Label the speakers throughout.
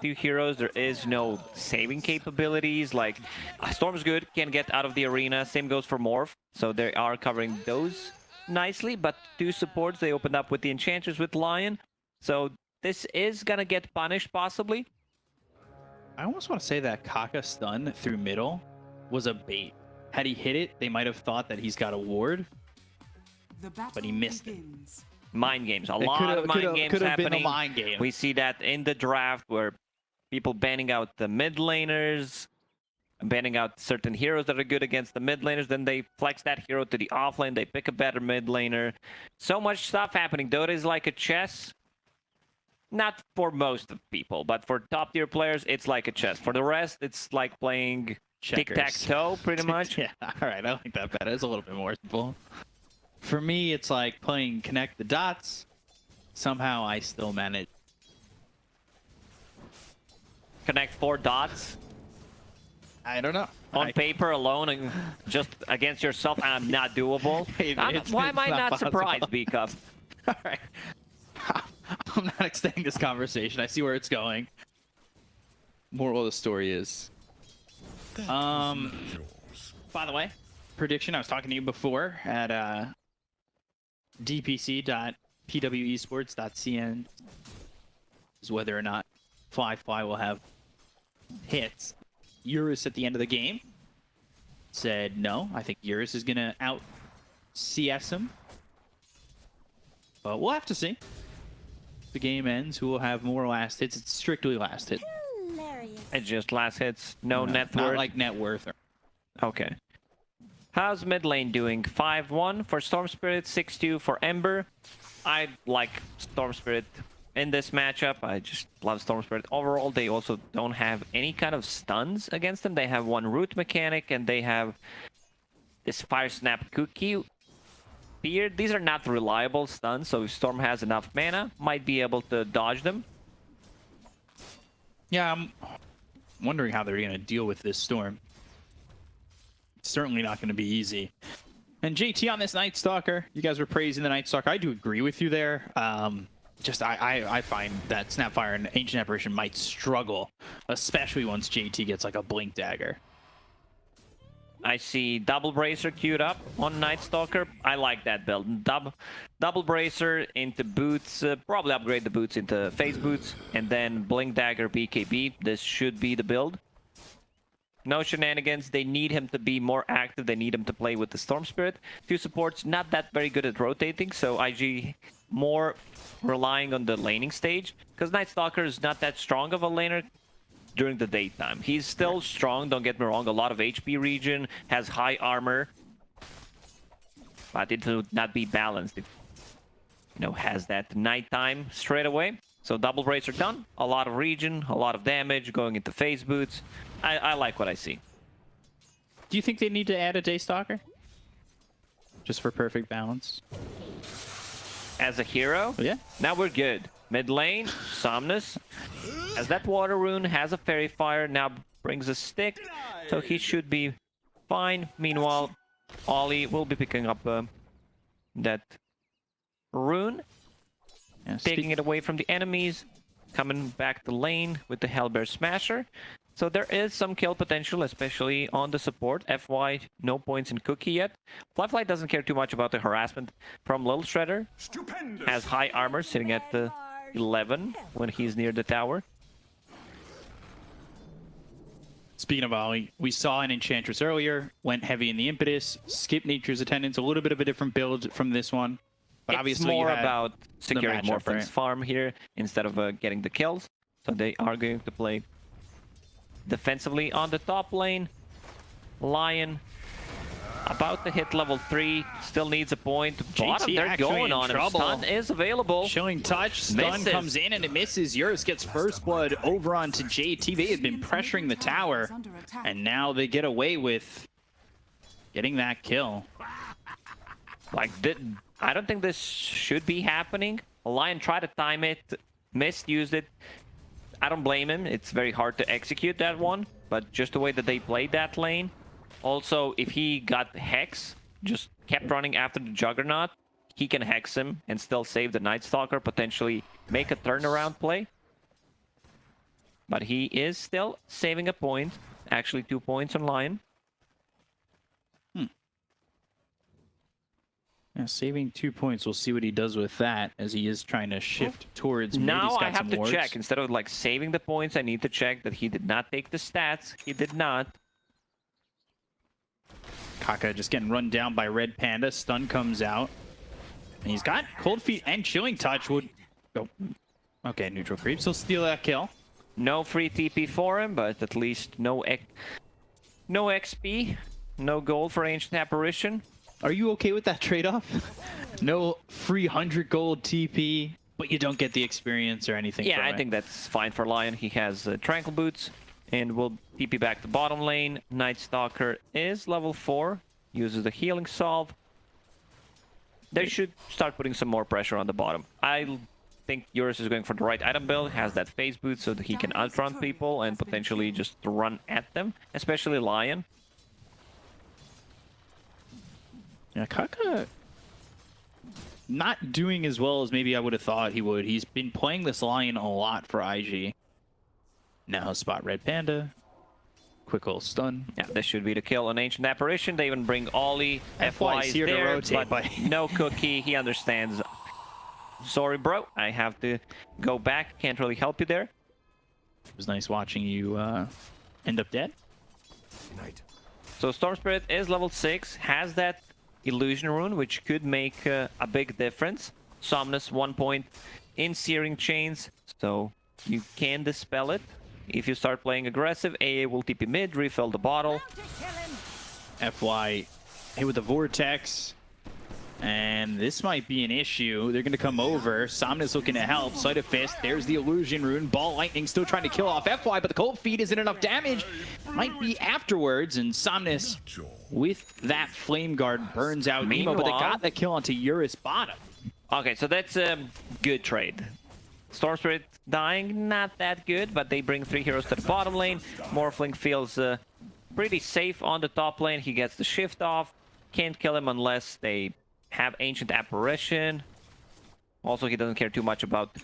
Speaker 1: two heroes, there is no saving capabilities. Like, Storm's good, can get out of the arena. Same goes for Morph. So they are covering those nicely. But two supports, they opened up with the Enchantress with Lion. So this is gonna get punished, possibly.
Speaker 2: I almost want to say that Kaka stun through middle was a bait. Had he hit it, they might have thought that he's got a ward, but he missed it.
Speaker 1: Mind games. A
Speaker 2: It
Speaker 1: lot of mind games
Speaker 2: could have been
Speaker 1: happening.
Speaker 2: a mind game.
Speaker 1: We see that in the draft where people banning out the mid laners, banning out certain heroes that are good against the mid laners. Then they flex that hero to the offlane. They pick a better mid laner. So much stuff happening. Dota is like a chess. Not for most of people, but for top tier players, it's like a chess. For the rest, it's like playing tic-tac-toe, pretty much.
Speaker 2: Yeah, all right, I like that better. It's a little bit more simple. For me, it's like playing connect the dots. Somehow I still manage.
Speaker 1: Connect 4 dots.
Speaker 2: I don't know.
Speaker 1: On paper alone, and just against yourself, I'm not doable. Why am I not surprised, Bcup?
Speaker 2: All right. I'm not extending this conversation. I see where it's going. Moral of the story is... by the way, prediction, I was talking to you before at dpc.pwesports.cn is whether or not Fly will have hits. Eurus at the end of the game said no. I think Eurus is going to out CS him. But we'll have to see. If the game ends, who will have more last hits? It's strictly last hit.
Speaker 1: It's just last hits, no net
Speaker 2: Not
Speaker 1: worth.
Speaker 2: like net worth.
Speaker 1: Okay. How's mid lane doing? 5-1 for Storm Spirit, 6-2 for Ember. I like Storm Spirit in this matchup. I just love Storm Spirit. Overall, they also don't have any kind of stuns against them. They have one root mechanic, and they have this Fire Snap Cookie. Beard. These are not reliable stuns, so if Storm has enough mana, might be able to dodge them.
Speaker 2: Yeah, I'm wondering how they're going to deal with this Storm. It's certainly not going to be easy. And JT on this Night Stalker, you guys were praising the Night Stalker. I do agree with you there. I find that Snapfire and Ancient Apparition might struggle, especially once JT gets like a Blink Dagger.
Speaker 1: I see Double Bracer queued up on Night Stalker. I like that build. Double Bracer into boots. Probably upgrade the boots into phase boots. And then Blink Dagger BKB. This should be the build. No shenanigans. They need him to be more active. They need him to play with the Storm Spirit. Two supports not that very good at rotating. So IG more relying on the laning stage. Because Night Stalker is not that strong of a laner during the daytime. He's still strong, don't get me wrong, a lot of HP regen, has high armor, but it would not be balanced. It, has that nighttime straight away. So double bracer done, a lot of regen, a lot of damage, going into phase boots. I like what I see.
Speaker 2: Do you think they need to add a Daystalker? Just for perfect balance?
Speaker 1: As a hero?
Speaker 2: Yeah.
Speaker 1: Now we're good. Mid lane, Somnus. As that water rune has a fairy fire, now brings a stick, so he should be fine. Meanwhile, Ollie will be picking up that rune, taking it away from the enemies, coming back to lane with the Hellbear Smasher. So there is some kill potential, especially on the support. FY, no points in Cookie yet. Flyfly doesn't care too much about the harassment from Little Shredder. Has high armor, sitting at the 11 when he's near the tower.
Speaker 2: Speaking of Ollie, we saw an Enchantress earlier, went heavy in the Impetus, skipped Nature's Attendance, a little bit of a different build from this one. But
Speaker 1: It's
Speaker 2: obviously
Speaker 1: more about securing
Speaker 2: matchup,
Speaker 1: Morphin's
Speaker 2: right?
Speaker 1: farm here instead of getting the kills. So they are going to play defensively on the top lane. Lion about to hit level 3, still needs a point. Bottom, they're going on him. Stun is available.
Speaker 2: Showing touch, stun
Speaker 1: Misses.
Speaker 2: comes in and it misses. Eurus gets first blood over onto JT. They had been pressuring the tower, and now they get away with getting that kill.
Speaker 1: Like, I don't think this should be happening. Lion tried to time it, missed, used it. I don't blame him. It's very hard to execute that one, but just the way that they played that lane. Also, if he got Hex, just kept running after the Juggernaut, he can Hex him and still save the Night Stalker, potentially make a turnaround play. But he is still saving a point. Actually, 2 points on Lion.
Speaker 2: Yeah, saving 2 points. We'll see what he does with that as he is trying to shift towards mid.
Speaker 1: Now
Speaker 2: He's got
Speaker 1: I have
Speaker 2: some
Speaker 1: to
Speaker 2: wards.
Speaker 1: check. Instead of like saving the points, I need to check that he did not take the stats. He did not.
Speaker 2: Kaka just getting run down by Red Panda. Stun comes out. And he's got Cold Feet and Chilling Touch. Would go. Okay, neutral creeps. He'll steal that kill.
Speaker 1: No free TP for him, but at least no XP. No gold for Ancient Apparition.
Speaker 2: Are you okay with that trade-off? No free 100 gold TP, but you don't get the experience or anything.
Speaker 1: Yeah,
Speaker 2: from
Speaker 1: I
Speaker 2: it.
Speaker 1: think that's fine for Lion. He has Tranquil Boots, and will TP back to bottom lane. Night Stalker is level 4, uses the healing salve. They should start putting some more pressure on the bottom. I think Eurus is going for the right item build, has that phase boot so that he can outrun people and potentially just run at them, especially Lion.
Speaker 2: Yeah, Kaka not doing as well as maybe I would have thought he would. He's been playing this Lion a lot for IG. Now he'll spot Red Panda. Quick old stun.
Speaker 1: Yeah, this should be the kill on Ancient Apparition. They even bring Ollie.
Speaker 2: FY
Speaker 1: FY is
Speaker 2: here to
Speaker 1: there,
Speaker 2: rotate,
Speaker 1: but
Speaker 2: but-
Speaker 1: no Cookie. He understands. Sorry, bro. I have to go back. Can't really help you there.
Speaker 2: It was nice watching you end up dead.
Speaker 1: So Storm Spirit is level 6, has that Illusion Rune, which could make a big difference. Somnus 1 point in Searing Chains, so you can dispel it. If you start playing aggressive, AA will TP mid, refill the bottle.
Speaker 2: FY hit with the Vortex. And this might be an issue. They're going to come over. Somnus looking to help. Sight of Fist. There's the Illusion Rune. Ball Lightning still trying to kill off FY, but the Cold Feet isn't enough damage. Might be afterwards, and Somnus with that Flame Guard burns out Nemo, but they
Speaker 1: Meanwhile-
Speaker 2: got the kill onto Eurus bottom.
Speaker 1: Okay, so that's a good trade. Storm Spirit dying, not that good, but they bring 3 heroes to the bottom lane. Morphling feels pretty safe on the top lane. He gets the shift off. Can't kill him unless they have Ancient Apparition. Also, he doesn't care too much about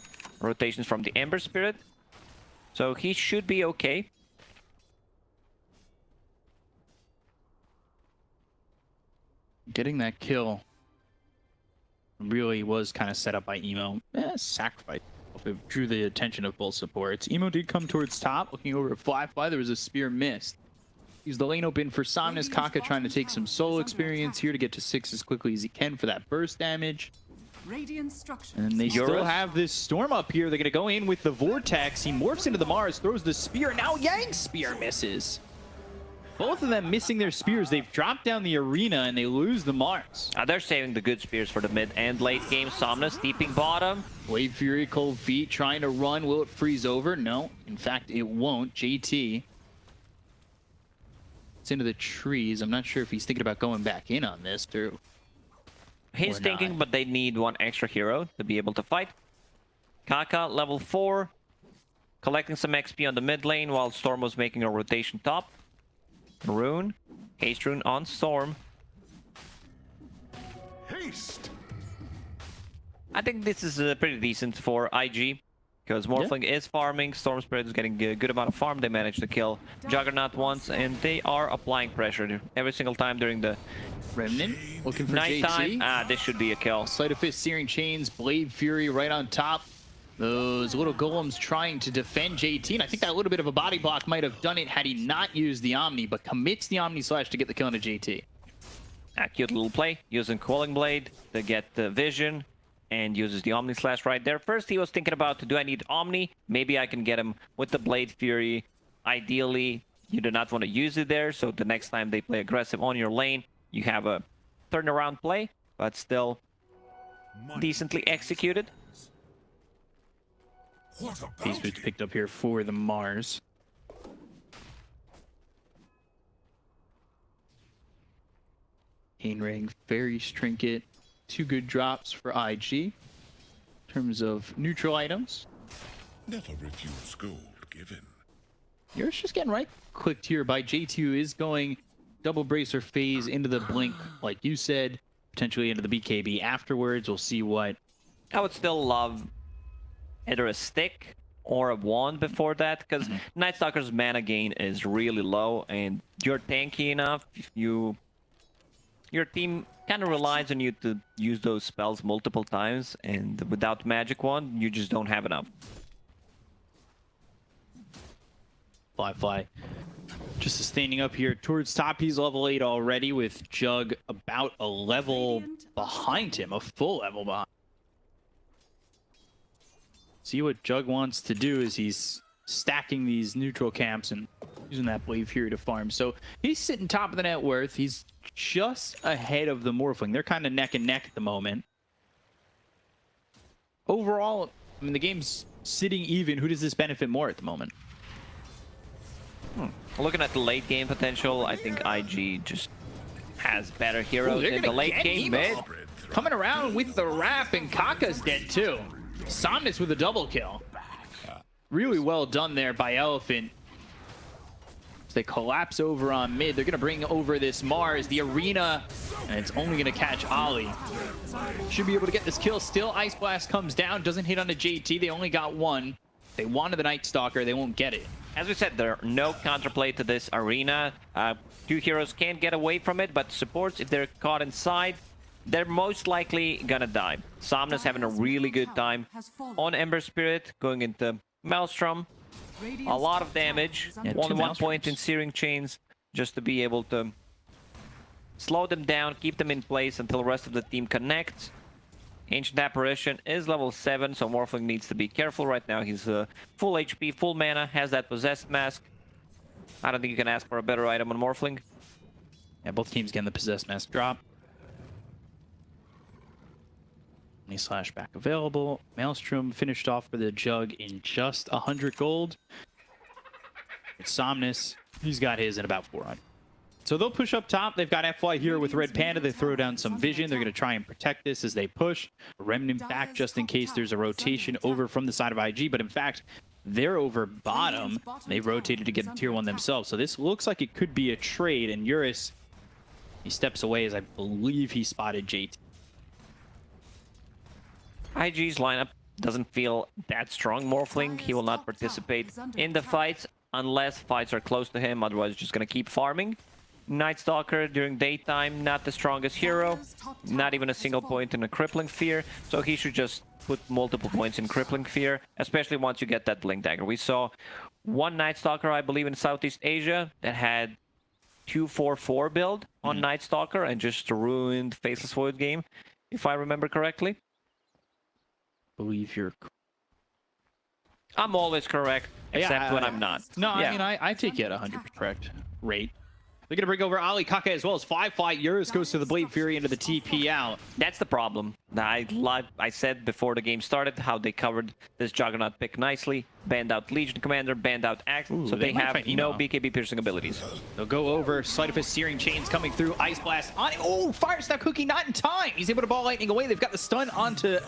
Speaker 1: rotations from the Ember Spirit. So he should be okay.
Speaker 2: Getting that kill really was kind of set up by Emo. Sacrifice. It drew the attention of both supports. Emo did come towards top, looking over at Fly. There was a spear missed. Use the lane open for Somnus. Kaka trying to take some solo experience here to get to 6 as quickly as he can for that burst damage. And then they still
Speaker 1: Eurus?
Speaker 2: have this Storm up here. They're going to go in with the Vortex. He morphs into the Mars, throws the spear. Now Yang's spear misses. Both of them missing their spears. They've dropped down the arena and they lose the Mars.
Speaker 1: They're saving the good spears for the mid and late game. Somnus deeping bottom.
Speaker 2: Blade Fury, Cold Feet trying to run. Will it freeze over? No. In fact, it won't. JT. It's into the trees. I'm not sure if he's thinking about going back in on this, too.
Speaker 1: He's
Speaker 2: Or
Speaker 1: thinking,
Speaker 2: not.
Speaker 1: but they need 1 extra hero to be able to fight. Kaka, level 4. Collecting some XP on the mid lane while Storm was making a rotation top. Rune. Haste Rune on Storm.
Speaker 3: Haste!
Speaker 1: I think this is pretty decent for IG. Because Morphling is farming, Storm Spirit is getting a good amount of farm. They managed to kill Juggernaut once, and they are applying pressure every single time during the
Speaker 2: Remnant looking for
Speaker 1: nighttime.
Speaker 2: JT.
Speaker 1: This should be a kill.
Speaker 2: Sleight of Fist, Searing Chains, Blade Fury right on top. Those little golems trying to defend JT. And I think that little bit of a body block might have done it had he not used the Omni, but commits the Omni Slash to get the kill into JT.
Speaker 1: A cute little play, using Quelling Blade to get the vision, and uses the Omni Slash right there. First, he was thinking about, do I need Omni? Maybe I can get him with the Blade Fury. Ideally, you do not want to use it there, so the next time they play aggressive on your lane, you have a turnaround play, but still decently executed.
Speaker 3: What about
Speaker 2: These boots picked up here for the Mars. Cane Ring, Fairy's Trinket, 2 good drops for IG. In terms of neutral items,
Speaker 3: Never refuse gold given.
Speaker 2: you're just getting right clicked here by JT, who is going double bracer phase into the blink, like you said, potentially into the BKB afterwards. We'll see what.
Speaker 1: I would still love either a stick or a wand before that, because Night Stalker's mana gain is really low, and you're tanky enough. Your team kind of relies on you to use those spells multiple times, and without Magic Wand, you just don't have enough.
Speaker 2: Fly. Just sustaining up here towards top. He's level 8 already, with Jug about a level behind him, a full level behind. See what Jug wants to do is he's stacking these neutral camps and using that Blade Fury to farm. So he's sitting top of the net worth. He's just ahead of the Morphling. They're kind of neck and neck at the moment. Overall, I mean, the game's sitting even. Who does this benefit more at the moment?
Speaker 1: Looking at the late game potential, I think IG just has better heroes in the late game mid.
Speaker 2: Coming around with the wrap, and Kaka's dead too. Somnus with a double kill. Really well done there by Elephant. As they collapse over on mid, they're going to bring over this Mars, the arena, and it's only going to catch Ollie. Should be able to get this kill still. Ice Blast comes down, doesn't hit on the JT. They only got one. They wanted the Night Stalker, they won't get it.
Speaker 1: As we said, there are no counterplay to this arena. Two heroes can't get away from it, but supports, if they're caught inside, they're most likely gonna die. Somnus having a really good time on Ember Spirit, going into Maelstrom. A lot of damage.
Speaker 2: Yeah,
Speaker 1: Only 1
Speaker 2: Maelstroms.
Speaker 1: point in Searing Chains, just to be able to slow them down, keep them in place until the rest of the team connects. Ancient Apparition is level 7, so Morphling needs to be careful right now. He's full HP, full mana, has that Possessed Mask. I don't think you can ask for a better item on Morphling.
Speaker 2: Yeah, both teams getting the Possessed Mask drop. Any slash back available. Maelstrom finished off for the Jug in just 100 gold. It's Somnus. He's got his in about 400. So they'll push up top. They've got FY here with Red Panda. They throw down some vision. They're going to try and protect this as they push. Remnant back just in case there's a rotation over from the side of IG. But in fact, they're over bottom. They rotated to get a tier 1 themselves. So this looks like it could be a trade. And Eurus, he steps away as I believe he spotted JT.
Speaker 1: IG's lineup doesn't feel that strong. Morphling, he will not participate in the fights unless fights are close to him. Otherwise, just going to keep farming. Night Stalker during daytime, not the strongest hero. Not even a single point in a Crippling Fear. So he should just put multiple points in Crippling Fear, especially once you get that Blink Dagger. We saw one Night Stalker, I believe, in Southeast Asia that had 2-4-4 build on Night Stalker and just ruined Faceless Void game, if I remember correctly.
Speaker 2: Believe you're...
Speaker 1: I'm always correct, except when I'm not.
Speaker 2: No,
Speaker 1: Yeah.
Speaker 2: I mean, I take it at 100% correct rate. They're going to bring over Ali Kaka as well as 5-5. Eurus goes to the Blade Fury into the TP out.
Speaker 1: That's the problem. I said before the game started how they covered this Juggernaut pick nicely. Banned out Legion Commander, banned out Axe,
Speaker 2: Ooh,
Speaker 1: so
Speaker 2: they
Speaker 1: they
Speaker 2: might
Speaker 1: have
Speaker 2: fight
Speaker 1: no
Speaker 2: Emo.
Speaker 1: BKB piercing abilities.
Speaker 2: They'll go over. Sleight of Fist, Searing Chains coming through. Ice Blast on him. Oh, Fire Snap Cookie not in time. He's able to ball lightning away. They've got the stun onto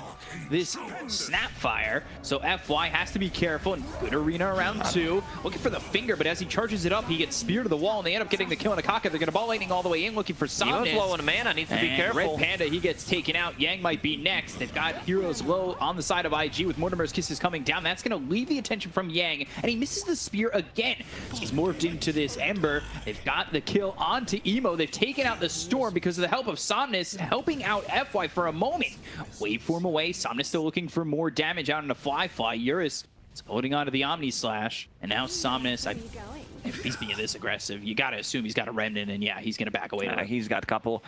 Speaker 2: this Snapfire. So FY has to be careful. And good arena around 2. Looking for the finger, but as he charges it up, he gets speared to the wall, and they end up getting the kill on Akaka. They're going to ball lightning all the way in, looking for
Speaker 1: Emo's
Speaker 2: Somnus.
Speaker 1: low on mana, needs to be
Speaker 2: And
Speaker 1: careful.
Speaker 2: Red Panda, he gets taken out. Yang might be next. They've got heroes low on the side of IG with Mortimer's Kisses coming down. That's going to leave the attention from Yang, and he misses the spear again. He's morphed into this Ember. They've got the kill onto Emo. They've taken out the Storm because of the help of Somnus, helping out FY for a moment. Waveform away. Somnus still looking for more damage out into Fly. Eurus is holding on to the Omni Slash, and now Somnus, if he's being this aggressive, you got to assume he's got a Remnant, and yeah, he's going to back away.
Speaker 1: He's got a couple.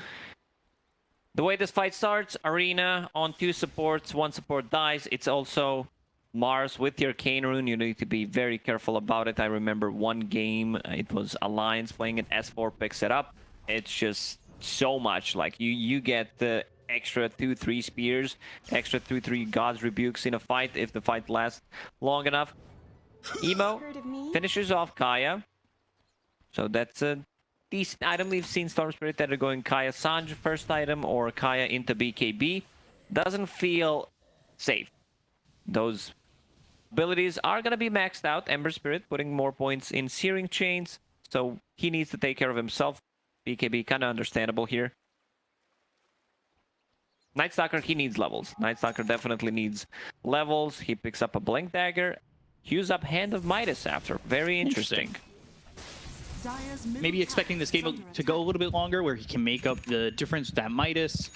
Speaker 1: The way this fight starts, arena on 2 supports, 1 support dies. It's also Mars with your Arcane Rune. You need to be very careful about it. I remember one game, it was Alliance playing it, S4 picks it up. It's just so much. Like, you get the extra 2-3 spears, extra 2-3 God's Rebukes in a fight if the fight lasts long enough. Emo finishes off Kaya. So that's a decent item. We've seen Storm Spirit that are going Kaya Sanj first item or Kaya into BKB. Doesn't feel safe. Those abilities are going to be maxed out. Ember Spirit putting more points in Searing Chains. So he needs to take care of himself. BKB kind of understandable here. Night Stalker, he needs levels. Night Stalker definitely needs levels. He picks up a Blink Dagger. use up Hand of Midas after. Very interesting.
Speaker 2: Maybe expecting this game to go a little bit longer where he can make up the difference with that Midas.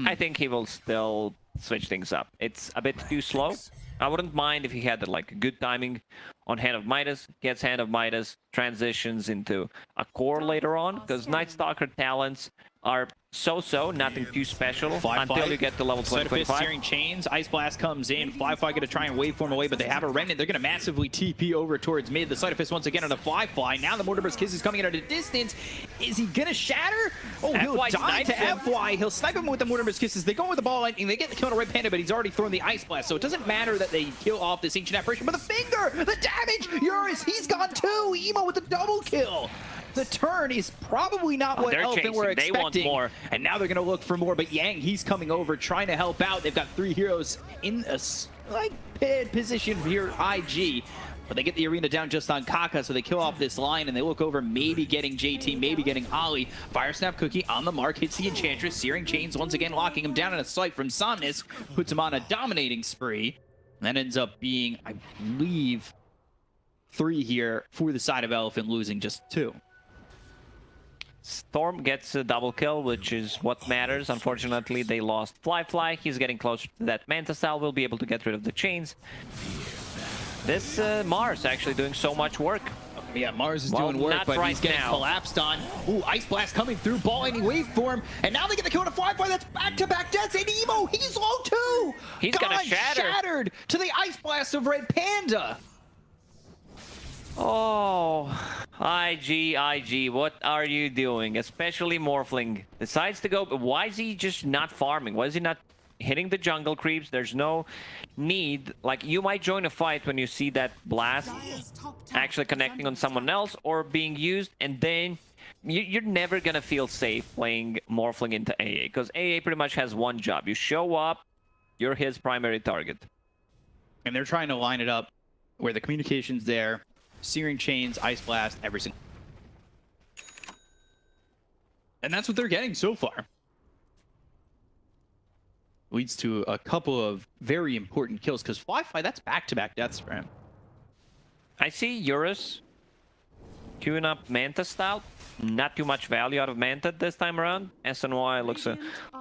Speaker 1: I think he will still switch things up. It's a bit too slow. I wouldn't mind if he had like good timing on Hand of Midas, gets Hand of Midas, transitions into a core later on, because Night Stalker talents are so-so, nothing too special until you get to level 20,
Speaker 2: Side of
Speaker 1: 25.
Speaker 2: Searing Chains, Ice Blast comes in, Fly going to try and waveform away, but they have a Remnant. They're going to massively TP over towards mid. The Side of Fist once again on the Fly. Now the Mortimer's Kiss is coming in at a distance. Is he going to shatter? Oh, he'll
Speaker 1: FY
Speaker 2: die to
Speaker 1: snipes him.
Speaker 2: FY. He'll snipe him with the Mortimer's Kisses. They go with the Ball Lightning. They get the kill on Red Panda, but he's already thrown the Ice Blast, so it doesn't matter that they kill off this Ancient Apparition. But the finger, the damage, Eurus, he's gone too. Emo with the double kill. The turn is probably not what
Speaker 1: they're
Speaker 2: Elephant were
Speaker 1: chasing. They want
Speaker 2: expecting.
Speaker 1: more.
Speaker 2: And now they're going to look for more, but Yang, he's coming over, trying to help out. They've got 3 heroes in a slight position here, IG. But they get the arena down just on Kaka, so they kill off this line, and they look over, maybe getting JT, maybe getting Ollie. Fire Snap Cookie on the mark, hits the Enchantress. Searing Chains once again locking him down in a sight from Somnus, puts him on a dominating spree. And that ends up being, I believe, 3 here for the side of Elephant, losing just 2.
Speaker 1: Storm gets a double kill, which is what matters. Unfortunately, they lost Fly. He's getting closer to that Manta style. Will be able to get rid of the chains. This Mars actually doing so much work.
Speaker 2: Yeah, Mars is
Speaker 1: Well,
Speaker 2: doing work,
Speaker 1: not
Speaker 2: but
Speaker 1: right
Speaker 2: he's getting
Speaker 1: now.
Speaker 2: collapsed on. Ooh, Ice Blast coming through, Ball Lightning waveform, and now they get the kill on a Fly. That's back-to-back deaths, and Emo, he's low too!
Speaker 1: He's gonna shatter.
Speaker 2: Shattered to the Ice Blast of Red Panda!
Speaker 1: Oh, IG, what are you doing? Especially Morphling decides to go, but why is he just not farming? Why is he not hitting the jungle creeps? There's no need. Like, you might join a fight when you see that blast actually connecting on someone else or being used, and then you're never gonna feel safe playing Morphling into AA, because AA pretty much has one job. You show up, you're his primary target.
Speaker 2: And they're trying to line it up where the communication's there, Searing Chains, Ice Blast, every single... And that's what they're getting so far. Leads to a couple of very important kills, because Fly, that's back-to-back deaths for him.
Speaker 1: I see Eurus queuing up Manta style. Not too much value out of Manta this time around. SNY looks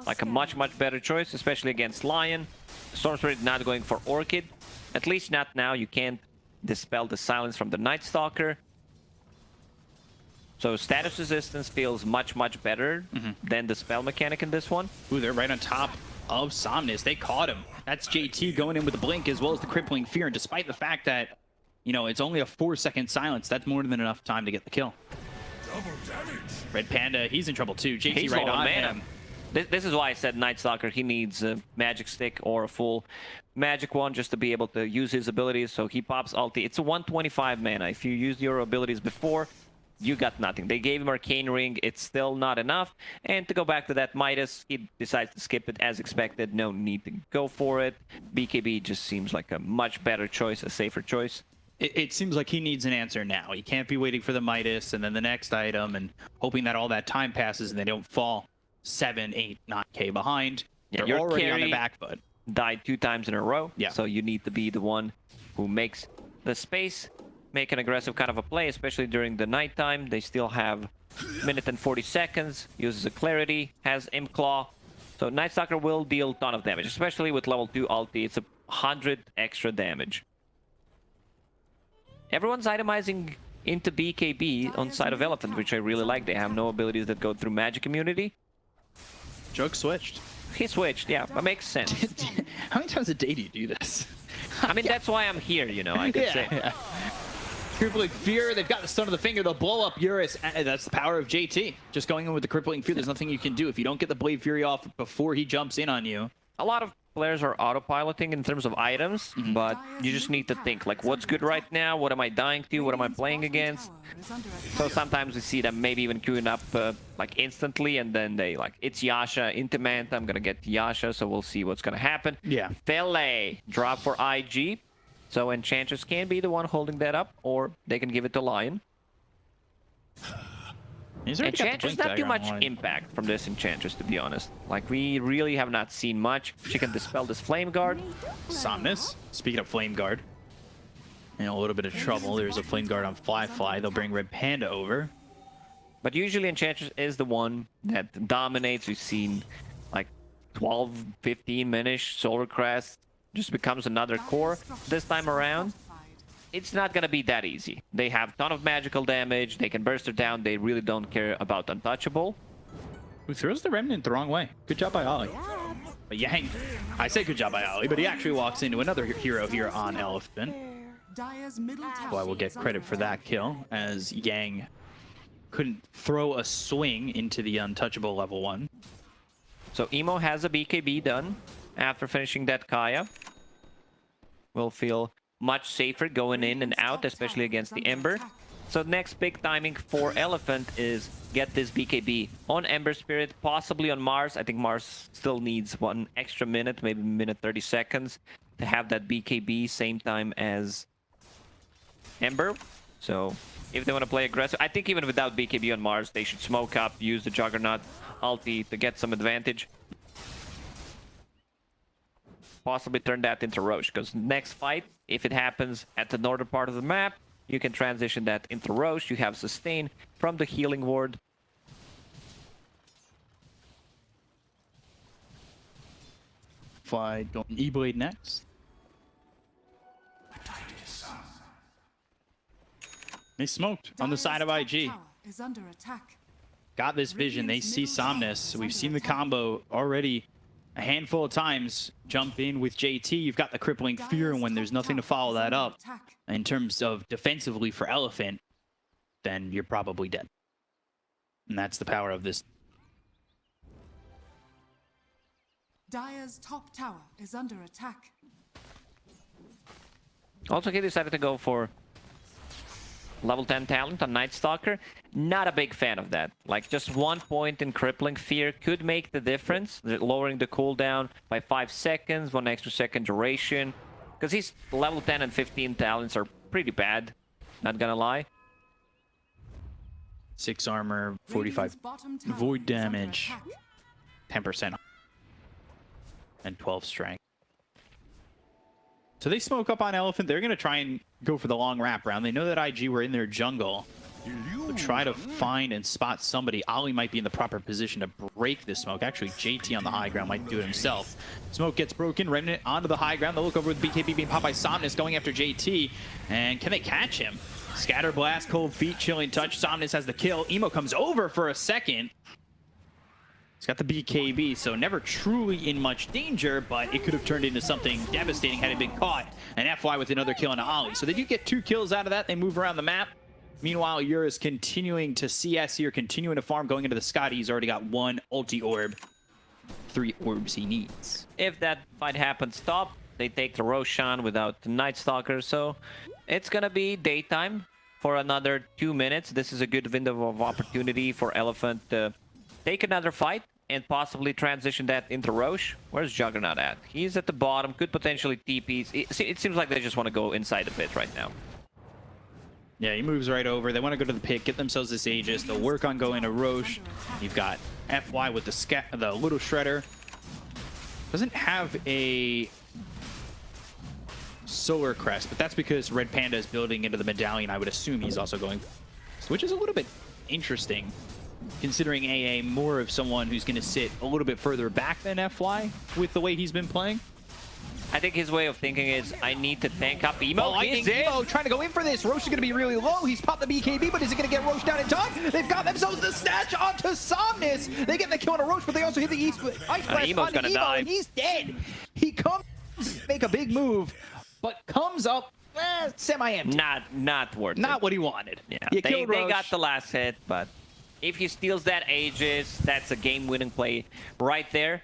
Speaker 1: like a much better choice, especially against Lion. Storm Spirit not going for Orchid. At least not now. You can't dispel the silence from the Night Stalker. So status resistance feels much better than the spell mechanic in this one.
Speaker 2: Ooh, they're right on top of Somnus. They caught him. That's JT going in with the blink as well as the crippling fear. And despite the fact that, you know, it's only a 4-second silence, that's more than enough time to get the kill.
Speaker 3: Double damage.
Speaker 2: Red Panda, he's in trouble too. JT
Speaker 1: He's
Speaker 2: right
Speaker 1: low
Speaker 2: on
Speaker 1: mana.
Speaker 2: him.
Speaker 1: This is why I said Night Stalker. He needs a magic stick or a full magic wand just to be able to use his abilities. So he pops ulti. It's a 125 mana. If you used your abilities before, you got nothing. They gave him Arcane Ring. It's still not enough. And to go back to that Midas, he decides to skip it as expected. No need to go for it. BKB just seems like a much better choice, a safer choice.
Speaker 2: It seems like he needs an answer now. He can't be waiting for the Midas and then the next item and hoping that all that time passes and they don't fall 7, 8, 9k behind.
Speaker 1: Yeah,
Speaker 2: They're
Speaker 1: your
Speaker 2: already on the
Speaker 1: carry
Speaker 2: back foot.
Speaker 1: died 2 times in a row.
Speaker 2: Yeah.
Speaker 1: So you need to be the one who makes the space, make an aggressive kind of a play, especially during the nighttime. They still have minute and 40 seconds, uses a Clarity, has Imp Claw. So Night Stalker will deal a ton of damage, especially with level 2 ulti. It's 100 extra damage. Everyone's itemizing into BKB on side of Elephant, which I really like. They have no abilities that go through magic immunity.
Speaker 2: Joke switched.
Speaker 1: He switched, yeah, that makes sense.
Speaker 2: How many times a day do you do this?
Speaker 1: I mean, that's why I'm here, you know, I could say.
Speaker 2: Yeah. Crippling Fear, they've got the Stun of the Finger, they'll blow up Eurus. And that's the power of JT. Just going in with the Crippling Fear, there's nothing you can do. If you don't get the Blade Fury off before he jumps in on you.
Speaker 1: A lot of players are autopiloting in terms of items, but you just need to think, like, what's good right now? What am I dying to? What am I playing against? So sometimes we see them maybe even queuing up, like, instantly, and then they, like, it's Yasha into Manta. I'm gonna get Yasha, so we'll see what's gonna happen.
Speaker 2: Yeah.
Speaker 1: Fele, drop for IG. So Enchantress can be the one holding that up, or they can give it to Lion.
Speaker 2: He's already got the
Speaker 1: Enchantress,
Speaker 2: Blink
Speaker 1: not too
Speaker 2: Dagger
Speaker 1: much
Speaker 2: online.
Speaker 1: impact from this Enchantress, to be honest. Like, we really have not seen much. She can dispel this Flame Guard.
Speaker 2: Somnus, speaking of Flame Guard, in a little bit of trouble. There's a Flame Guard on Fly. They'll bring Red Panda over.
Speaker 1: But usually Enchantress is the one that dominates. We've seen like 12, 15 Minish, Solar Crest just becomes another core. This time around, it's not gonna be that easy. They have a ton of magical damage. They can burst it down. They really don't care about Untouchable.
Speaker 2: Who throws the Remnant the wrong way. Good job by Ollie. But Yang, I say good job by Ollie, but he actually walks into another hero here on Elephant. So I will get credit for that kill, as Yang couldn't throw a swing into the Untouchable level 1.
Speaker 1: So Emo has a BKB done after finishing that Kaya. Will feel much safer going in and out, especially against the Ember. So next big timing for Elephant is get this BKB on Ember Spirit, possibly on Mars. I think Mars still needs 1 extra minute, maybe minute 30 seconds to have that BKB same time as Ember. So if they want to play aggressive, I think even without BKB on Mars, they should smoke up, use the Juggernaut ulti to get some advantage. Possibly turn that into Roche, because next fight, if it happens at the northern part of the map, you can transition that into Roche. You have sustain from the healing ward.
Speaker 2: Fly going E-Blade next. They smoked on the side of IG.
Speaker 4: Is under attack.
Speaker 2: Got this vision. They see Somnus. We've seen the combo already a handful of times. Jump in with JT. You've got the Crippling Fear, and when there's nothing to follow that up in terms of defensively for Elephant, then you're probably dead. And that's the power of this.
Speaker 4: Dire's top tower is under attack.
Speaker 1: Also, he decided to go for level 10 talent on Night Stalker. Not a big fan of that. Like, just 1 point in Crippling Fear could make the difference. Lowering the cooldown by 5 seconds, 1 extra second duration. Because his level 10 and 15 talents are pretty bad. Not gonna lie.
Speaker 2: 6 armor, 45 void damage, 10%, and 12 strength. So they smoke up on Elephant. They're going to try and go for the long wrap round. They know that IG were in their jungle. They'll try to find and spot somebody. Ollie might be in the proper position to break this smoke. Actually, JT on the high ground might do it himself. Smoke gets broken. Remnant onto the high ground. They'll look over with BKB being popped by Somnus going after JT. And can they catch him? Scatter Blast, Cold Feet, Chilling Touch. Somnus has the kill. Emo comes over for a second. He's got the BKB, so never truly in much danger, but it could have turned into something devastating had it been caught. And FY with another kill on Ollie. So they do get 2 kills out of that. They move around the map. Meanwhile, Eurus continuing to CS here, continuing to farm, going into the Scotty. He's already got 1 ulti orb. 3 orbs he needs.
Speaker 1: If that fight happens, stop. They take the Roshan without the Night Stalker, so it's gonna be daytime for another 2 minutes. This is a good window of opportunity for Elephant to take another fight and possibly transition that into Roche. Where's Juggernaut at? He's at the bottom, could potentially TP. It seems like they just want to go inside the pit right now.
Speaker 2: Yeah, he moves right over. They want to go to the pit, get themselves this Aegis. They'll work on going to Roche. You've got FY with the Little Shredder. Doesn't have a Solar Crest, but that's because Red Panda is building into the medallion. I would assume he's also going, which is a little bit interesting, considering AA more of someone who's going to sit a little bit further back than FY with the way he's been playing.
Speaker 1: I think his way of thinking is, I need to tank up Emo.
Speaker 2: Oh, I think Emo trying to go in for this. Roche is going to be really low. He's popped the BKB, but is he going to get Roche down in time? They've got themselves the snatch onto Somnus. They get the kill on a Roche, but they also hit the Ice Blast
Speaker 1: Emo's
Speaker 2: onto
Speaker 1: gonna
Speaker 2: Emo,
Speaker 1: die.
Speaker 2: and he's dead. He comes make a big move, but comes up semi-empty.
Speaker 1: Not worth it.
Speaker 2: Not what he wanted.
Speaker 1: Yeah,
Speaker 2: You
Speaker 1: they
Speaker 2: killed Roche.
Speaker 1: got the last hit, but if he steals that Aegis, that's a game-winning play right there.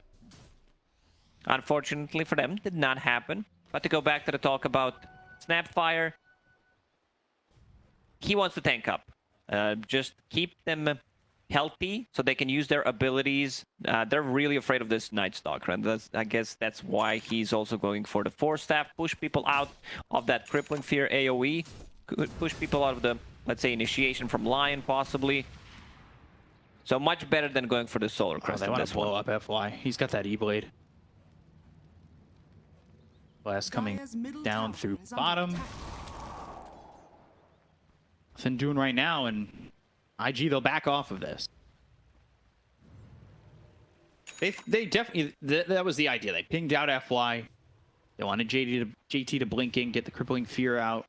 Speaker 1: Unfortunately for them, did not happen. But to go back to the talk about Snapfire, he wants to tank up. Just keep them healthy so they can use their abilities. They're really afraid of this Night Stalker, and I guess that's why he's also going for the Force Staff. Push people out of that Crippling Fear AoE. Push people out of the, let's say, initiation from Lion, possibly. So much better than going for the Solar
Speaker 2: Oh,
Speaker 1: Crest
Speaker 2: they
Speaker 1: in
Speaker 2: want
Speaker 1: this
Speaker 2: to blow
Speaker 1: one.
Speaker 2: up FY. He's got that E-Blade. Blast coming
Speaker 4: Dire's middle
Speaker 2: down
Speaker 4: tower
Speaker 2: through
Speaker 4: is under
Speaker 2: bottom.
Speaker 4: attack.
Speaker 2: Nothing doing right now, and IG, they'll back off of this. They definitely, that was the idea. They pinged out FY. They wanted JT to blink in, get the crippling fear out.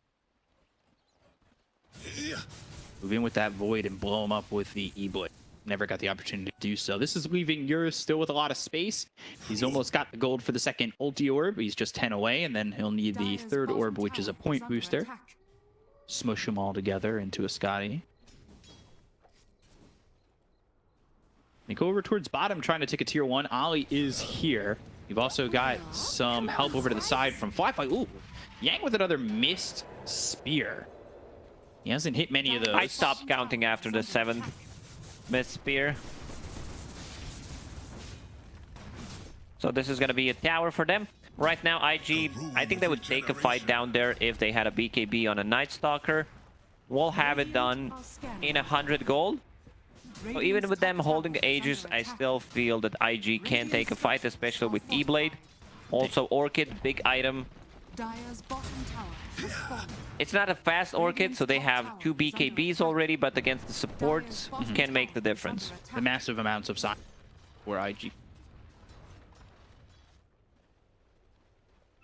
Speaker 2: Move in with that void and blow him up with the E-Blade. Never got the opportunity to do so. This is leaving Eurus still with a lot of space. He's almost got the gold for the second ulti orb. He's just 10 away, and then he'll need the
Speaker 4: Dire's
Speaker 2: third
Speaker 4: bottom
Speaker 2: orb, which is a
Speaker 4: tower
Speaker 2: point
Speaker 4: under
Speaker 2: booster.
Speaker 4: attack.
Speaker 2: Smush them all together into a Scotty. They go over towards bottom, trying to take a tier 1. Ollie is here. You've also got some help over to the side from Flyfly. Ooh, Yang with another missed spear. He hasn't hit many of those.
Speaker 1: I stopped counting after the 7th missed spear. So this is going to be a tower for them. Right now, IG, I think they would take a fight down there if they had a BKB on a Night Stalker. We'll have it done in 100 gold. So even with them holding Aegis, I still feel that IG can take a fight, especially with E-Blade. Also, Orchid, big item.
Speaker 4: Dire's bottom tower has fallen.
Speaker 1: It's not a fast Orchid, so they have 2 BKBs already, but against the supports, can make the difference.
Speaker 2: The massive amounts of sign for IG.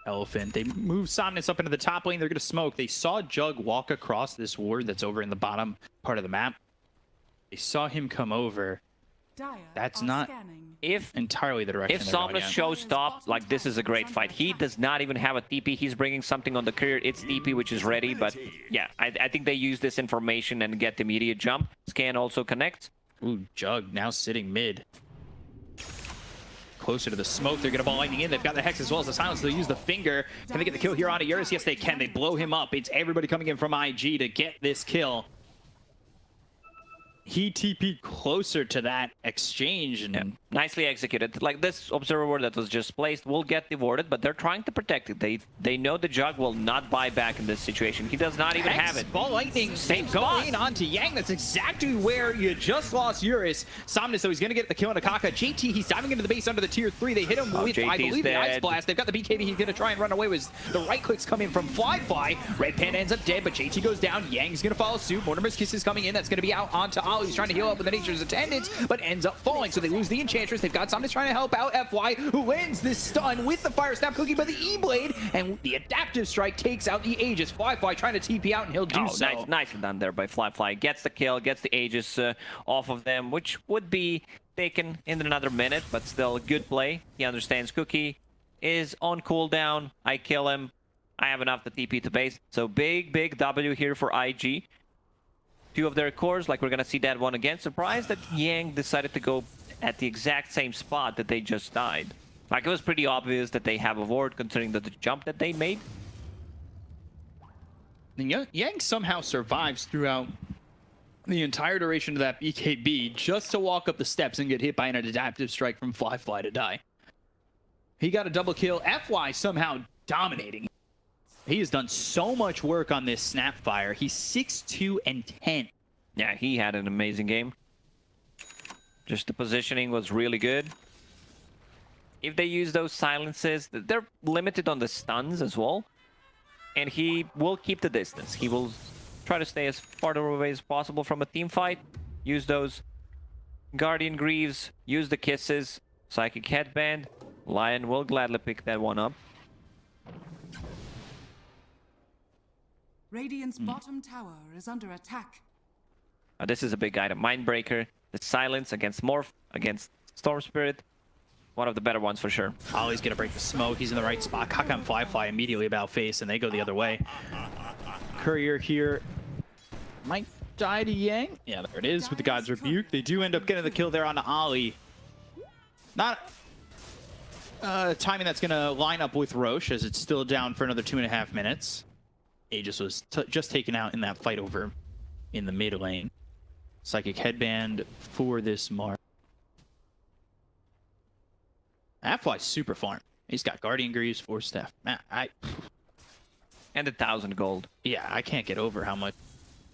Speaker 2: Elephant. They move Somnus up into the top lane. They're going to smoke. They saw Jug walk across this ward that's over in the bottom part of the map. They saw him come over.
Speaker 4: Dire
Speaker 2: That's
Speaker 4: are
Speaker 2: not-
Speaker 4: scanning.
Speaker 1: If
Speaker 2: Entirely the direction
Speaker 1: If
Speaker 2: they're going
Speaker 1: Somnus
Speaker 2: in.
Speaker 1: shows stop, like this is a great fight. He does not even have a TP. He's bringing something on the courier. It's TP, which is ready. But yeah, I think they use this information and get the immediate jump. Scan also connects.
Speaker 2: Ooh, Jug now sitting mid. Closer to the smoke. They're going to ball lightning in. They've got the Hex as well as the silence. They'll use the finger. Can they get the kill here on Eurus? Yes, they can. They blow him up. It's everybody coming in from IG to get this kill. He TP'd closer to that exchange. And
Speaker 1: Nicely executed. Like this observer ward that was just placed will get rewarded, but they're trying to protect it. They know the Jug will not buy back in this situation. He does not even
Speaker 2: Hex,
Speaker 1: have it.
Speaker 2: Ball lightning.
Speaker 1: Same spot.
Speaker 2: Going onto Yang. That's exactly where you just lost Eurus. Somnus, so he's going to get the kill on Akaka. JT, he's diving into the base under the tier 3. They hit him with, I
Speaker 1: JT's
Speaker 2: believe, the Ice
Speaker 1: dead.
Speaker 2: Blast. They've got the BKB. He's going to try and run away with the right clicks coming from Flyfly. Red Panda ends up dead, but JT goes down. Yang's going to follow suit. Mortimer's Kiss is coming in. That's going to be out onto Ollie. He's trying to heal up with the Nature's Attendants, but ends up falling. So they lose the Enchantress. They've got Somnus trying to help out FY, who lands this stun with the Fire Snap Cookie by the E-Blade, and the Adaptive Strike takes out the Aegis. Flyfly trying to TP out, and he'll do so.
Speaker 1: Nicely done there by Flyfly. Gets the kill, gets the Aegis off of them, which would be taken in another minute, but still a good play. He understands Cookie is on cooldown. I kill him. I have enough to TP to base. So big W here for IG. 2 of their cores, like we're gonna see that one again. Surprised that Yang decided to go at the exact same spot that they just died. Like it was pretty obvious that they have a ward considering the jump that they made.
Speaker 2: And Yang somehow survives throughout the entire duration of that BKB just to walk up the steps and get hit by an Adaptive Strike from Flyfly to die. He got a double kill. FY somehow dominating. He has done so much work on this Snapfire. He's 6-2 and 10.
Speaker 1: Yeah, he had an amazing game. Just the positioning was really good. If they use those silences, they're limited on the stuns as well. And he will keep the distance. He will try to stay as far away as possible from a team fight. Use those Guardian Greaves. Use the kisses. Psychic Headband. Lion will gladly pick that one up.
Speaker 4: Radiant's bottom tower is under attack.
Speaker 1: This is a big item. Mindbreaker. The silence against Morph. Against Storm Spirit. One of the better ones for sure.
Speaker 2: Ollie's gonna break the smoke. He's in the right spot. Kaka and Flyfly immediately about face, and they go the other way. Courier here might die to Yang. Yeah, there it is with the God's Rebuke. They do end up getting the kill there on Ollie. Not timing that's gonna line up with Roche, as it's still down for another 2.5 minutes. Aegis was just taken out in that fight over in the mid lane. Psychic Headband for this mark. Fly's super farm. He's got Guardian Greaves, 4 staff. Man,
Speaker 1: And 1,000 gold.
Speaker 2: yeah, I can't get over how much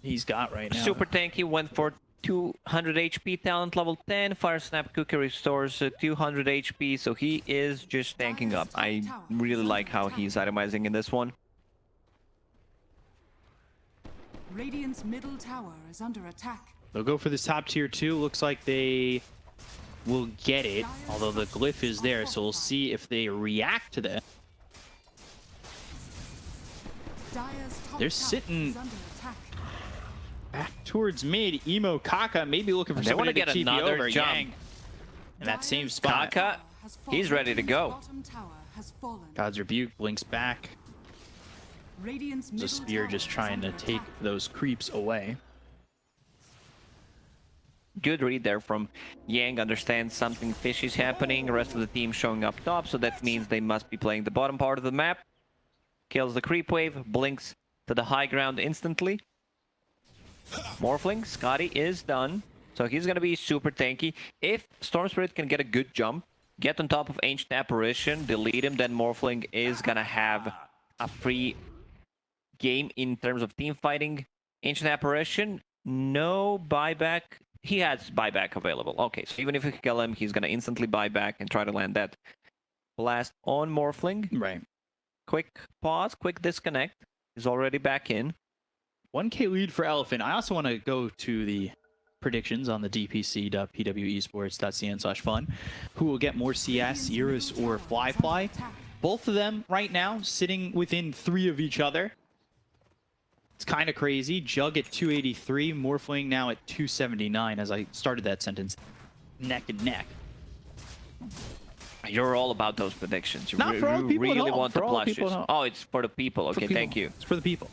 Speaker 2: he's got right now.
Speaker 1: Super tanky, went for 200 HP, talent level 10. Fire Snap Cookie restores 200 HP, so he is just tanking up. I really like how he's itemizing in this one.
Speaker 4: Radiant's middle tower is under attack.
Speaker 2: They'll go for this top tier 2. Looks like they will get it, although the glyph is there, so we'll see if they react to that.
Speaker 4: Dire's top
Speaker 2: They're
Speaker 4: tower
Speaker 2: sitting
Speaker 4: is under attack.
Speaker 2: back towards mid. Emo Kaka maybe looking for
Speaker 1: They
Speaker 2: somebody
Speaker 1: wanna
Speaker 2: to
Speaker 1: get
Speaker 2: TP
Speaker 1: another
Speaker 2: over.
Speaker 1: jump.
Speaker 2: Yang in that same
Speaker 4: Dire's
Speaker 2: spot.
Speaker 1: Kaka,
Speaker 4: has
Speaker 1: he's
Speaker 4: fallen.
Speaker 1: ready to go.
Speaker 4: Bottom tower has fallen.
Speaker 2: God's Rebuke blinks back.
Speaker 4: Radiant's
Speaker 2: The
Speaker 4: middle
Speaker 2: spear
Speaker 4: tower
Speaker 2: just
Speaker 4: is
Speaker 2: trying to
Speaker 4: under
Speaker 2: take
Speaker 4: attack.
Speaker 2: those creeps away.
Speaker 1: Good read there from Yang. Understands something fishy's happening. The rest of the team showing up top, so that means they must be playing the bottom part of the map. Kills the creep wave, blinks to the high ground instantly. Morphling, Scotty is done. So he's gonna be super tanky. If Storm Spirit can get a good jump, get on top of Ancient Apparition, delete him, then Morphling is gonna have a free game in terms of team fighting. Ancient Apparition, no buyback. He has buyback available. Okay, so even if we kill him, he's gonna instantly buy back and try to land that blast on Morphling.
Speaker 2: Right.
Speaker 1: Quick pause, quick disconnect. He's already back in.
Speaker 2: 1K lead for Elephant. I also want to go to the predictions on the dpc.pwesports.cn/fun. Who will get more CS, Eurus, or Fly? Both of them right now sitting within 3 of each other. It's kind of crazy. Jug at 283, Morphling now at 279 as I started that sentence. Neck and neck.
Speaker 1: You're all about those predictions. You
Speaker 2: Not for all the people at
Speaker 1: really
Speaker 2: home,
Speaker 1: want
Speaker 2: for
Speaker 1: the
Speaker 2: all the people
Speaker 1: plushes.
Speaker 2: at home.
Speaker 1: Oh, it's for the people.
Speaker 2: For
Speaker 1: Okay,
Speaker 2: people.
Speaker 1: thank you.
Speaker 2: It's for the people.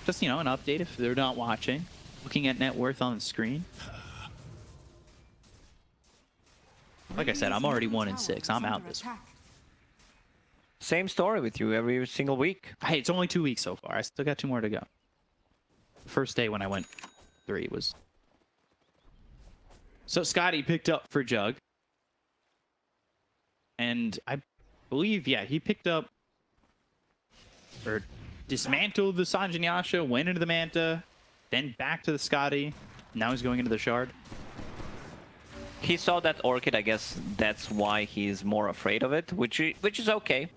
Speaker 2: Just, you know, an update if they're not watching. Looking at net worth on the screen. Like I said, I'm already 1-6. I'm out this week.
Speaker 1: Same story with you every single week.
Speaker 2: Hey, it's only 2 weeks so far. I still got 2 more to go. The first day when I went 3 was... So Scotty picked up for Jug. And I believe, yeah, he picked up... Or dismantled the Sanjin Yasha, went into the Manta, then back to the Scotty. Now he's going into the Shard.
Speaker 1: He saw that Orchid, I guess that's why he's more afraid of it, which is okay.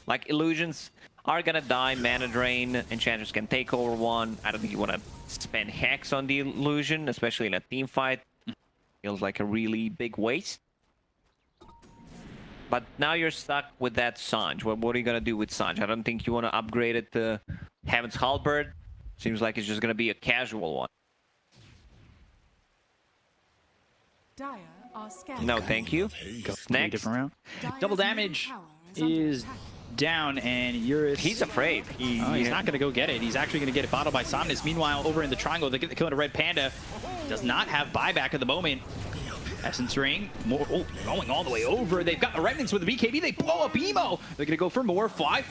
Speaker 1: Like, illusions are gonna die, mana drain, enchanters can take over one. I don't think you want to spend Hex on the illusion, especially in a team fight. Feels like a really big waste. But now you're stuck with that Sanj. What are you gonna do with Sanj? I don't think you want to upgrade it to Heaven's Halberd. Seems like it's just gonna be a casual one.
Speaker 4: Dire are scared.
Speaker 1: No, thank you.
Speaker 2: Three
Speaker 1: Next.
Speaker 2: different round.
Speaker 4: Dire's
Speaker 2: Double
Speaker 4: middle
Speaker 2: damage
Speaker 4: tower is under
Speaker 2: is
Speaker 4: attack.
Speaker 2: down, and Eurus...
Speaker 1: He's afraid.
Speaker 2: He's not going to go get it. He's actually going to get it bottled by Somnus. Meanwhile, over in the triangle, they get the kill to Red Panda. Does not have buyback at the moment. Essence Ring, more, going all the way over. They've got the Remnants with the BKB. They blow up Emo. They're going to go for more. Fly,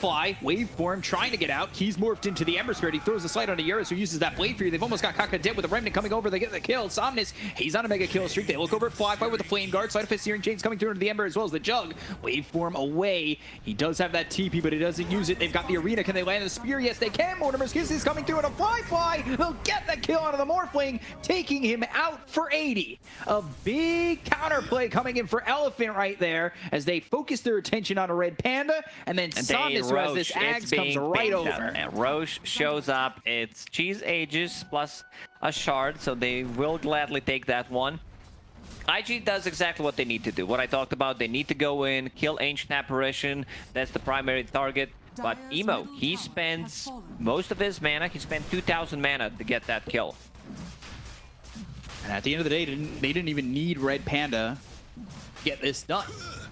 Speaker 2: waveform, trying to get out. He's morphed into the Ember Spirit. He throws the slide onto Eurus, who uses that Blade Fury. They've almost got Kaka dead with the Remnant coming over. They get the kill. Somnus, he's on a mega kill streak. They look over at Fly with the Flame Guard. Side of Searing Chains coming through into the Ember as well as the Jug. Waveform away. He does have that TP, but he doesn't use it. They've got the Arena. Can they land the Spear? Yes, they can. Mortimer's Kiss is coming through on a Fly. They'll get the kill out of the Morphling, taking him out for 80. A big counterplay coming in for Elephant right there as they focus their attention on a Red Panda, and then Somnus, who has this Axe, comes right over.
Speaker 1: And Roche shows up. It's Cheese Aegis plus a shard, so they will gladly take that one. IG does exactly what they need to do. What I talked about, they need to go in, kill Ancient Apparition. That's the primary target. But
Speaker 4: Dire's
Speaker 1: Emo,
Speaker 4: middle
Speaker 1: he
Speaker 4: tower
Speaker 1: spends
Speaker 4: has fallen.
Speaker 1: most of his mana. He spent 2,000 mana to get that kill.
Speaker 2: And at the end of the day, they didn't even need Red Panda to get this done.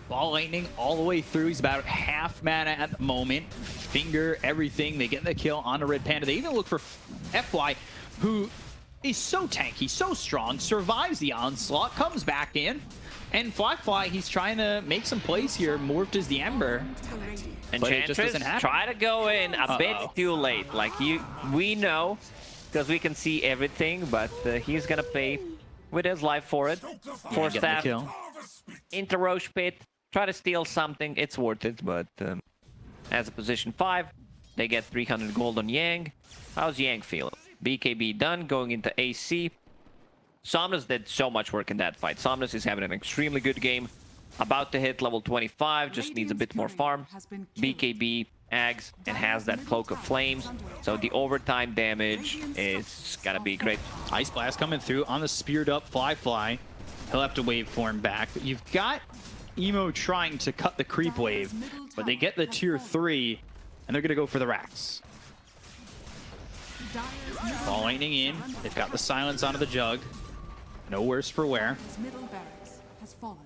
Speaker 2: Ball Lightning all the way through. He's about half mana at the moment. Finger, everything. They get the kill on the Red Panda. They even look for FY, who is so tanky, so strong, survives the onslaught, comes back in. And Fly, he's trying to make some plays here. Morphed as the Ember. But it just
Speaker 1: Enchantress,
Speaker 2: doesn't happen.
Speaker 1: try to go in a bit
Speaker 2: Uh-oh.
Speaker 1: too late. Like, we know, because we can see everything, but he's gonna pay with his life for it. Force
Speaker 2: Get the
Speaker 1: staff
Speaker 2: kill.
Speaker 1: into Roche Pit, try to steal something. It's worth it, but as a position 5, they get 300 gold on Yang. How's Yang feeling? BKB done, going into AC. Somnus did so much work in that fight. Somnus is having an extremely good game. About to hit level 25, just needs a bit more farm. BKB, Ags, and has that Cloak of Flames. So the overtime damage is gonna be great.
Speaker 2: Ice Blast coming through on the speared up Fly. He'll have to waveform back. But you've got Emo trying to cut the creep wave, but they get the tier 3, and they're gonna go for the racks. Ball lightning in. They've got the silence onto the jug. No worse for wear.
Speaker 4: His middle barracks has fallen.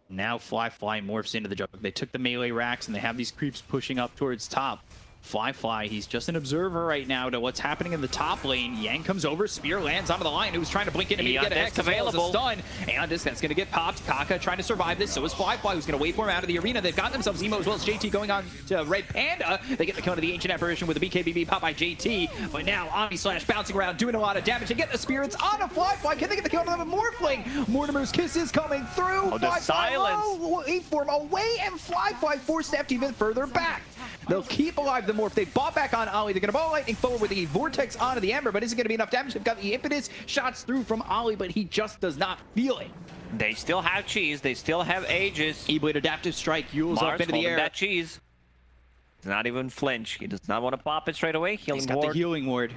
Speaker 2: Now Fly morphs into the jug. They took the melee racks and they have these creeps pushing up towards top. Fly, he's just an observer right now to what's happening in the top lane. Yang comes over, spear lands onto the line, who's trying to blink in and get a hex as well as a stun. And this that's going to get popped. Kaka trying to survive this, so is Fly, who's going to wait for him out of the arena. They've got themselves Emo as well as JT going on to Red Panda. They get the kill to the Ancient Apparition with the BKBB pop by JT. But now Omni Slash bouncing around, doing a lot of damage. They get the spirits on a Fly. Can they get the kill to them with Morphling? Mortimer's Kisses coming through.
Speaker 1: Oh, the silence.
Speaker 2: Waveform away, and Fly forced F even further back. They'll keep alive the morph. They bought back on Ollie. They're going to ball lightning forward with the vortex onto the Ember, but is it going to be enough damage? They've got the impetus shots through from Ollie, but he just does not feel it.
Speaker 1: They still have cheese. They still have Aegis.
Speaker 2: E-Blade Adaptive Strike, Yule's up into the air.
Speaker 1: That cheese. Does not even flinch. He does not want to pop it straight away.
Speaker 2: He's got the healing ward.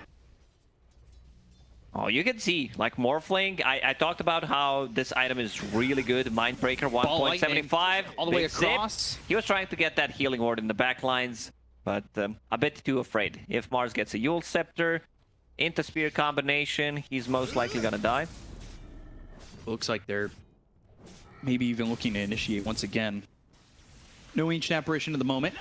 Speaker 1: Oh, you can see, like Morphling, I talked about how this item is really good. Mindbreaker 1.75.
Speaker 2: All the way
Speaker 1: Big zip.
Speaker 2: across.
Speaker 1: He was trying to get that healing ward in the back lines, but a bit too afraid. If Mars gets a Yule Scepter into Spear combination, he's most likely gonna die.
Speaker 2: Looks like they're maybe even looking to initiate once again. No Ancient Apparition at the moment.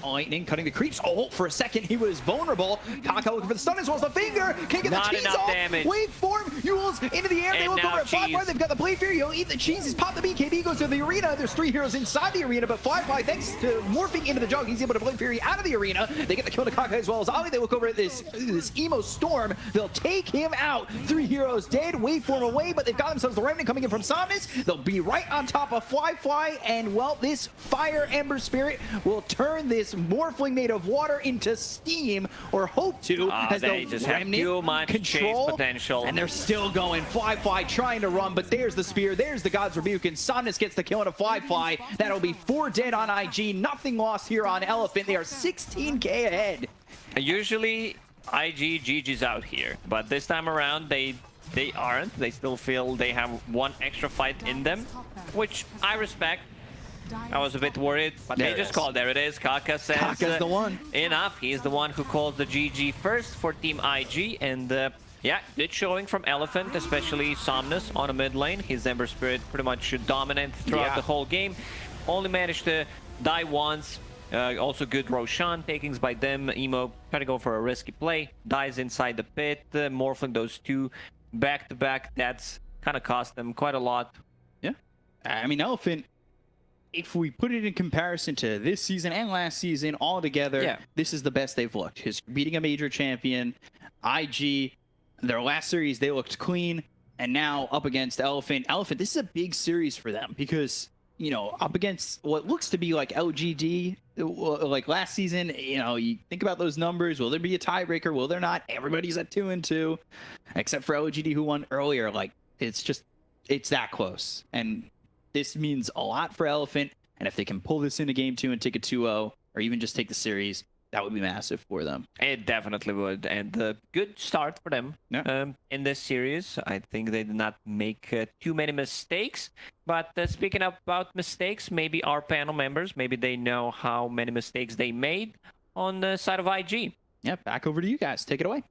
Speaker 2: Lightning cutting the creeps. Oh, for a second he was vulnerable. Kaka looking for the stun as well as the finger. Can't get the
Speaker 1: Not
Speaker 2: cheese
Speaker 1: enough
Speaker 2: off.
Speaker 1: damage.
Speaker 2: Waveform. Yule's into the air. They
Speaker 1: And
Speaker 2: look
Speaker 1: now
Speaker 2: over at Fly.
Speaker 1: cheese.
Speaker 2: They've got the Blade Fury. He'll eat the cheese. He's popped the BKB. Goes to the arena. There's 3 heroes inside the arena, but Fly, thanks to morphing into the jug, he's able to Blade Fury out of the arena. They get the kill to Kaka as well as Ollie. They look over at this Emo Storm. They'll take him out. 3 heroes dead. Waveform away, but they've got themselves the Remnant coming in from Somnus. They'll be right on top of Fly, and well, this Fire Ember Spirit will turn this Morphling made of water into steam, or hope to, as
Speaker 1: they
Speaker 2: the
Speaker 1: just have
Speaker 2: Remnant
Speaker 1: too much chase
Speaker 2: control,
Speaker 1: potential.
Speaker 2: and they're still going. Fly trying to run, but there's the spear, there's the God's Rebuke, and Somnus gets the kill on a Fly. That'll be 4 dead on IG. Nothing lost here on Elephant. They are 16k ahead.
Speaker 1: Usually, IG GG's out here, but this time around, they aren't. They still feel they have one extra fight in them, which I respect. I was a bit worried, but
Speaker 2: There
Speaker 1: they
Speaker 2: it
Speaker 1: just
Speaker 2: is.
Speaker 1: called. There it is. Kaka says
Speaker 2: Kaka's the one.
Speaker 1: Enough. He's the one who calls the GG first for Team IG, and yeah, good showing from Elephant, especially Somnus on a mid lane. His Ember Spirit pretty much dominant throughout the whole game. Only managed to die once. Also good Roshan takings by them. Emo trying to go for a risky play. Dies inside the pit. Morphling those 2 back-to-back. That's kind of cost them quite a lot.
Speaker 2: Yeah. I mean, Elephant, if we put it in comparison to this season and last season all together, this is the best they've looked. His beating a major champion, IG, their last series, they looked clean, and now up against Elephant. This is a big series for them because, you know, up against what looks to be like LGD, like last season, you know, you think about those numbers. Will there be a tiebreaker? Will there not? Everybody's at 2-2, except for LGD who won earlier. Like, it's that close. And this means a lot for Elephant, and if they can pull this into game 2 and take a 2-0, or even just take the series, that would be massive for them.
Speaker 1: It definitely would, and good start for them in this series. I think they did not make too many mistakes, but speaking about mistakes, maybe our panel members, maybe they know how many mistakes they made on the side of IG.
Speaker 2: Yeah, back over to you guys. Take it away.